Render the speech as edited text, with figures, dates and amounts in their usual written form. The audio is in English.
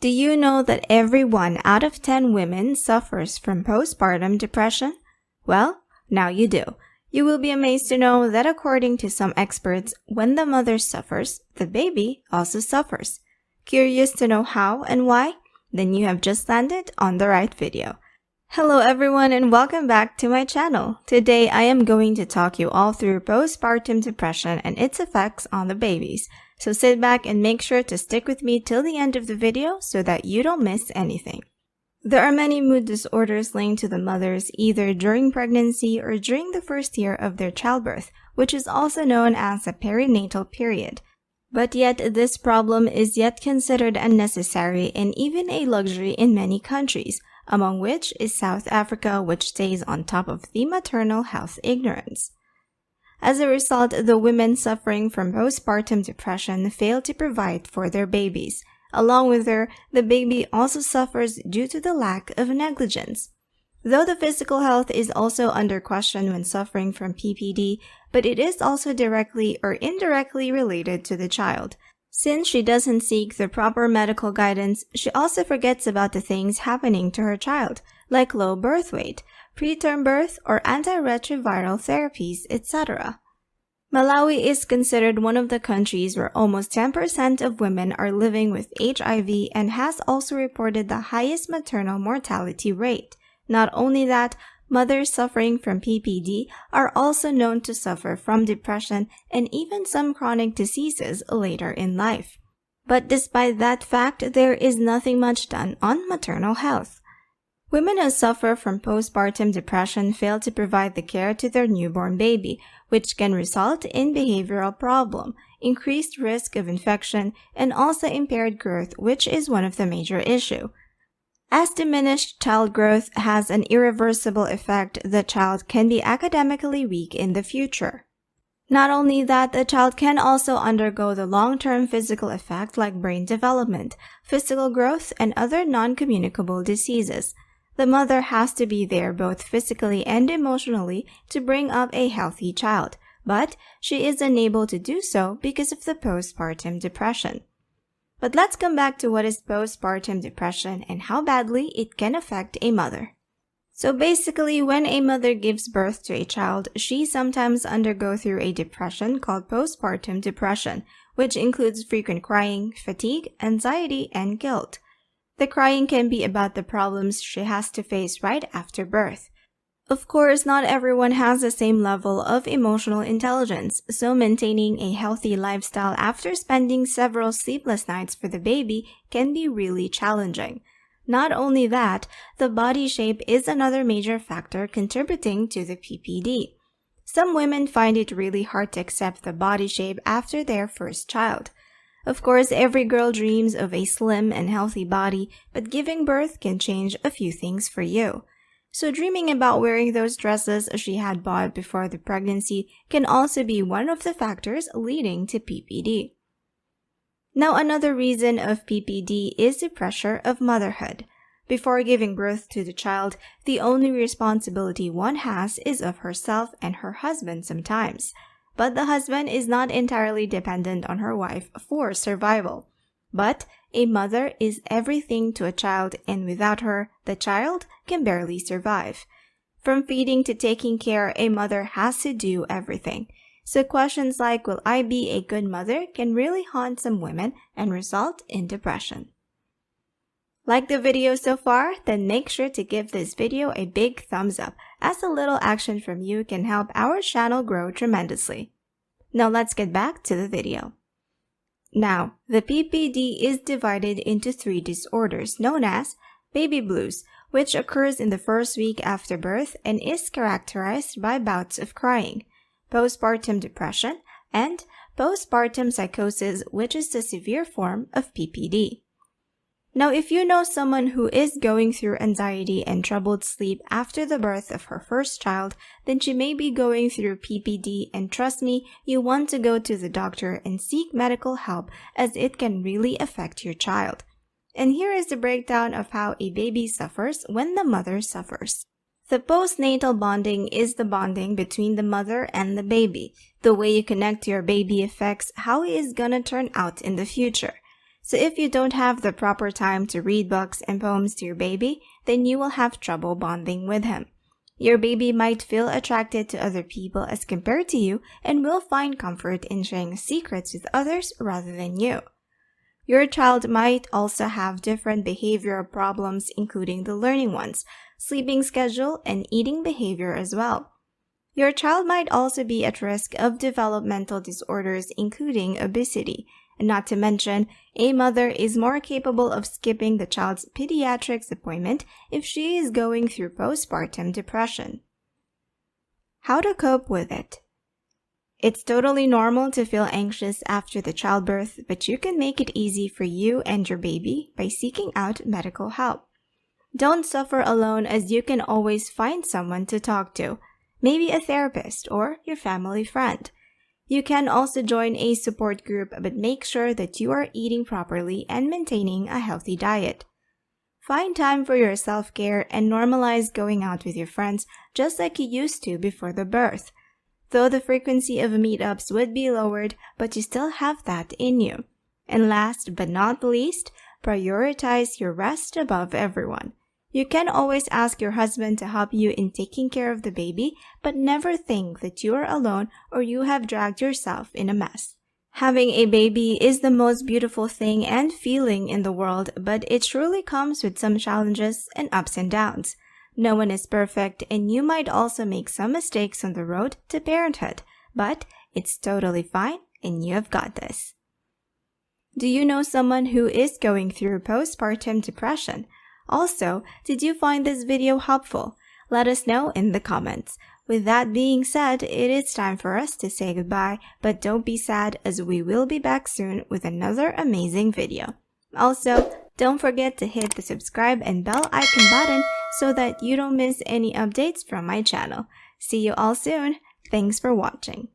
Do you know that every 1 out of 10 women suffers from postpartum depression? Well, now you do. You will be amazed to know that according to some experts, when the mother suffers, the baby also suffers. Curious to know how and why? Then you have just landed on the right video. Hello everyone and welcome back to my channel. Today I am going to talk you all through postpartum depression and its effects on the babies. So sit back and make sure to stick with me till the end of the video so that you don't miss anything. There are many mood disorders linked to the mothers either during pregnancy or during the first year of their childbirth, which is also known as a perinatal period. But yet this problem is yet considered unnecessary and even a luxury in many countries, among which is South Africa, which stays on top of the maternal health ignorance. As a result, the women suffering from postpartum depression fail to provide for their babies. Along with her, the baby also suffers due to the lack of negligence. Though the physical health is also under question when suffering from PPD, but it is also directly or indirectly related to the child. Since she doesn't seek the proper medical guidance, she also forgets about the things happening to her child, like low birth weight, preterm birth, or antiretroviral therapies, etc. Malawi is considered one of the countries where almost 10% of women are living with HIV and has also reported the highest maternal mortality rate. Not only that, mothers suffering from PPD are also known to suffer from depression and even some chronic diseases later in life. But despite that fact, there is nothing much done on maternal health. Women who suffer from postpartum depression fail to provide the care to their newborn baby, which can result in behavioral problem, increased risk of infection, and also impaired growth, which is one of the major issues. As diminished child growth has an irreversible effect, the child can be academically weak in the future. Not only that, the child can also undergo the long-term physical effect like brain development, physical growth, and other non-communicable diseases. The mother has to be there both physically and emotionally to bring up a healthy child, but she is unable to do so because of the postpartum depression. But let's come back to what is postpartum depression and how badly it can affect a mother. So basically, when a mother gives birth to a child, she sometimes undergoes through a depression called postpartum depression, which includes frequent crying, fatigue, anxiety, and guilt. The crying can be about the problems she has to face right after birth. Of course, not everyone has the same level of emotional intelligence, so maintaining a healthy lifestyle after spending several sleepless nights for the baby can be really challenging. Not only that, the body shape is another major factor contributing to the PPD. Some women find it really hard to accept the body shape after their first child. Of course, every girl dreams of a slim and healthy body, but giving birth can change a few things for you. So dreaming about wearing those dresses she had bought before the pregnancy can also be one of the factors leading to PPD. Now, another reason of PPD is the pressure of motherhood. Before giving birth to the child, the only responsibility one has is of herself and her husband sometimes. But the husband is not entirely dependent on her wife for survival. But a mother is everything to a child, and without her, the child can barely survive. From feeding to taking care, a mother has to do everything. So questions like, will I be a good mother, can really haunt some women and result in depression. Like the video so far? Then make sure to give this video a big thumbs up, as a little action from you can help our channel grow tremendously. Now let's get back to the video. Now, the PPD is divided into 3 disorders known as baby blues, which occurs in the first week after birth and is characterized by bouts of crying, postpartum depression, and postpartum psychosis, which is the severe form of PPD. Now, if you know someone who is going through anxiety and troubled sleep after the birth of her first child, then she may be going through PPD, and trust me, you want to go to the doctor and seek medical help as it can really affect your child. And here is the breakdown of how a baby suffers when the mother suffers. The postnatal bonding is the bonding between the mother and the baby. The way you connect to your baby affects how he is gonna turn out in the future. So if you don't have the proper time to read books and poems to your baby, then you will have trouble bonding with him. Your baby might feel attracted to other people as compared to you and will find comfort in sharing secrets with others rather than you. Your child might also have different behavioral problems, including the learning ones, sleeping schedule, and eating behavior as well. Your child might also be at risk of developmental disorders, including obesity. And not to mention, a mother is more capable of skipping the child's pediatrics appointment if she is going through postpartum depression. How to cope with it? It's totally normal to feel anxious after the childbirth, but you can make it easy for you and your baby by seeking out medical help. Don't suffer alone, as you can always find someone to talk to, maybe a therapist or your family friend. You can also join a support group, but make sure that you are eating properly and maintaining a healthy diet. Find time for your self-care and normalize going out with your friends just like you used to before the birth. Though the frequency of meetups would be lowered, but you still have that in you. And last but not least, prioritize your rest above everyone. You can always ask your husband to help you in taking care of the baby, but never think that you are alone or you have dragged yourself in a mess. Having a baby is the most beautiful thing and feeling in the world, but it truly comes with some challenges and ups and downs. No one is perfect, and you might also make some mistakes on the road to parenthood, but it's totally fine and you have got this. Do you know someone who is going through postpartum depression? Also, did you find this video helpful? Let us know in the comments. With that being said, it is time for us to say goodbye, but don't be sad, as we will be back soon with another amazing video. Also, don't forget to hit the subscribe and bell icon button so that you don't miss any updates from my channel. See you all soon. Thanks for watching.